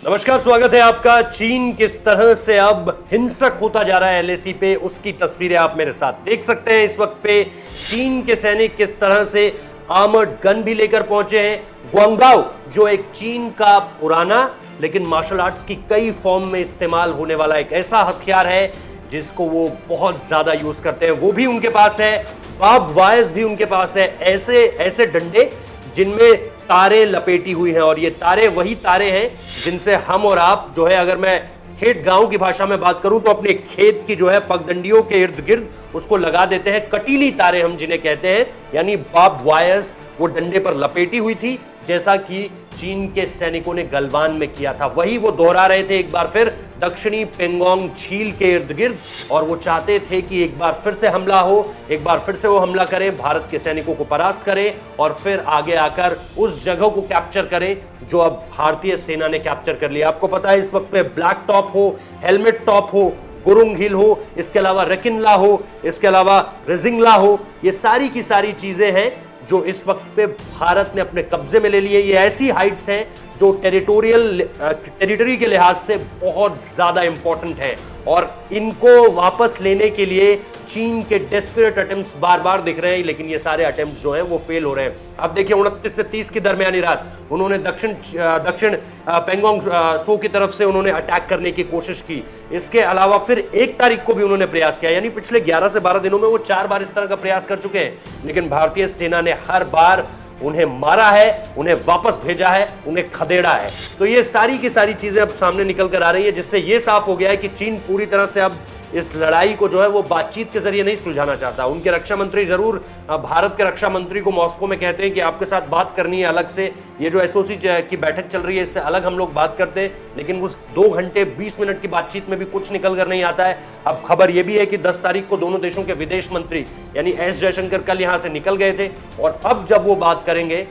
नमस्कार, स्वागत है आपका। चीन किस तरह से अब हिंसक होता जा रहा है एलएसी पे, उसकी तस्वीरें आप मेरे साथ देख सकते हैं। इस वक्त पे चीन के सैनिक किस तरह से आर्मर्ड गन भी लेकर पहुंचे हैं। ग्वांगडाओ जो एक चीन का पुराना लेकिन मार्शल आर्ट्स की कई फॉर्म में इस्तेमाल होने वाला एक ऐसा हथियार है जिसको वो बहुत ज्यादा यूज करते हैं, वो भी उनके पास है। बार्ब वायर्स भी उनके पास है, ऐसे ऐसे डंडे जिनमें तारे लपेटी हुई हैं। और ये तारे वही तारे हैं जिनसे हम और आप जो है, अगर मैं खेत गांव की भाषा में बात करूं तो अपने खेत की जो है पगडंडियों के इर्द गिर्द उसको लगा देते हैं। कटीली तारे हम जिन्हें कहते हैं, यानी बार्ब वायर्स वो डंडे पर लपेटी हुई थी, जैसा कि चीन के सैनिकों ने गलवान में किया था। वही वो दोहरा रहे थे एक बार फिर दक्षिणी पेंगोंग झील के इर्द गिर्द, और वो चाहते थे कि एक बार फिर से हमला हो, एक बार फिर से वो हमला करें, भारत के सैनिकों को परास्त करें और फिर आगे आकर उस जगह को कैप्चर करें जो अब भारतीय सेना ने कैप्चर कर लिया। आपको पता है इस वक्त पे ब्लैक टॉप हो, हेलमेट टॉप हो, गुरुंग हिल हो, इसके अलावा रेकिनला हो, इसके अलावा रेजिंगला हो, ये सारी की सारी चीजें हैं जो इस वक्त पे भारत ने अपने कब्जे में ले लिए। ये ऐसी हाइट्स हैं जो टेरिटरी के लिहाज से बहुत ज्यादा इंपॉर्टेंट है, और इनको वापस लेने के लिए चीन के डेस्परेट अटेम्प्ट्स बार बार दिख रहे हैं, लेकिन ये सारे अटेम्प्ट्स जो हैं वो फेल हो रहे हैं। अब देखिए 29 से 30 की दरमियानी रात उन्होंने दक्षिण पेंगोंग सो की तरफ से उन्होंने अटैक करने की कोशिश की। इसके अलावा फिर 1 तारीख को भी उन्होंने प्रयास किया, यानी पिछले 11 से 12 दिनों में वो 4 बार इस तरह का प्रयास कर चुके हैं, लेकिन भारतीय सेना ने हर बार उन्हें मारा है, उन्हें वापस भेजा है, उन्हें खदेड़ा है। तो ये सारी की सारी चीजें अब सामने निकल कर आ रही है, जिससे ये साफ हो गया है कि चीन पूरी तरह से अब इस लड़ाई को जो है वो बातचीत के जरिए नहीं सुलझाना चाहता। उनके रक्षा मंत्री जरूर भारत के रक्षा मंत्री को मॉस्को में कहते हैं कि आपके साथ बात करनी है अलग से, ये जो एसओसी की बैठक चल रही है इससे अलग हम लोग बात करते हैं, लेकिन उस 2 घंटे 20 मिनट की बातचीत में भी कुछ निकल कर नहीं आता है। अब खबर यह भी है कि 10 तारीख को दोनों देशों के विदेश मंत्री यानी एस जयशंकर कल यहां से निकल गए थे, और अब जब वो बात करेंगे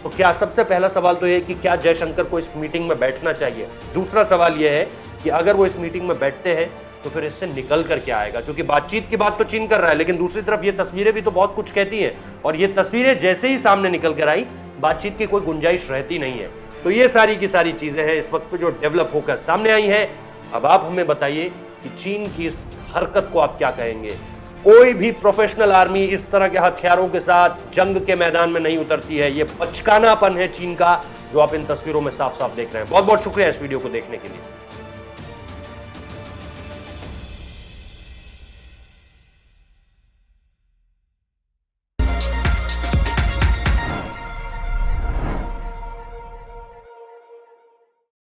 तो क्या, सबसे पहला सवाल तो यह कि क्या जयशंकर को इस मीटिंग में बैठना चाहिए। दूसरा सवाल यह है कि अगर वो इस मीटिंग में बैठते हैं तो फिर इससे निकल कर क्या आएगा, क्योंकि बातचीत की बात तो चीन कर रहा है, लेकिन दूसरी तरफ ये तस्वीरें भी तो बहुत कुछ कहती हैं, और ये तस्वीरें जैसे ही सामने निकल कर आई बातचीत की कोई गुंजाइश रहती नहीं है। तो ये सारी की सारी चीजें हैं इस वक्त पे जो डेवलप होकर सामने आई हैं। अब आप हमें बताइए कि चीन की इस हरकत को आप क्या कहेंगे। कोई भी प्रोफेशनल आर्मी इस तरह के हथियारों के साथ जंग के मैदान में नहीं उतरती है। ये बचकानापन है चीन का, जो आप इन तस्वीरों में साफ साफ देख रहे हैं। बहुत बहुत शुक्रिया इस वीडियो को देखने के लिए।